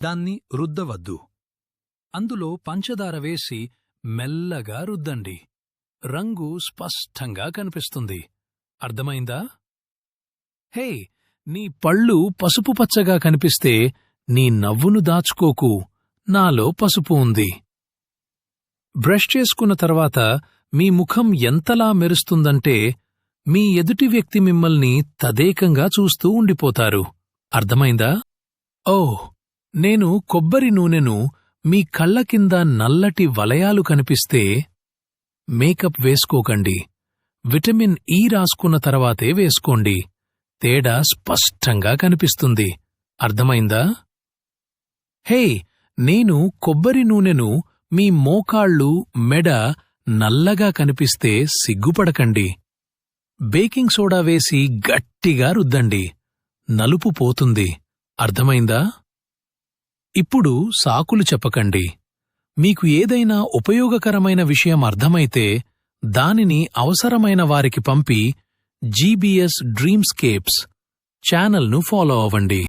దాన్ని రుద్దవద్దు. అందులో పంచదార వేసి మెల్లగా రుద్దండి. రంగు స్పష్టంగా కనిపిస్తుంది. అర్థమైందా? హే, నీ పళ్ళు పసుపు పచ్చగా కనిపిస్తే నీ నవ్వును దాచుకోకు, నాలో పసుపు ఉంది. బ్రష్ చేసుకున్న తర్వాత మీ ముఖం ఎంతలా మెరుస్తుందంటే మీ ఎదుటి వ్యక్తి మిమ్మల్ని తదేకంగా చూస్తూ ఉండిపోతారు. అర్థమైందా? ఓహ్, నేను కొబ్బరి నూనెను మీ కళ్ల కింద నల్లటి వలయాలు కనిపిస్తే మేకప్ వేసుకోకండి. విటమిన్ ఈ రాసుకున్న తర్వాతే వేసుకోండి. తేడా స్పష్టంగా కనిపిస్తుంది. అర్థమైందా? హే, నేను కొబ్బరి నూనెను మీ మోకాళ్ళు, మెడ నల్లగా కనిపిస్తే సిగ్గుపడకండి. బేకింగ్ సోడా వేసి గట్టిగా రుద్దండి. నలుపు పోతుంది. అర్థమైందా? ఇప్పుడు సాకులు చెప్పకండి. మీకు ఏదైనా ఉపయోగకరమైన విషయం అర్థమైతే దానిని అవసరమైన వారికి పంపి జీబీఎస్ డ్రీమ్స్కేప్స్ ఛానల్ను ఫాలో అవ్వండి.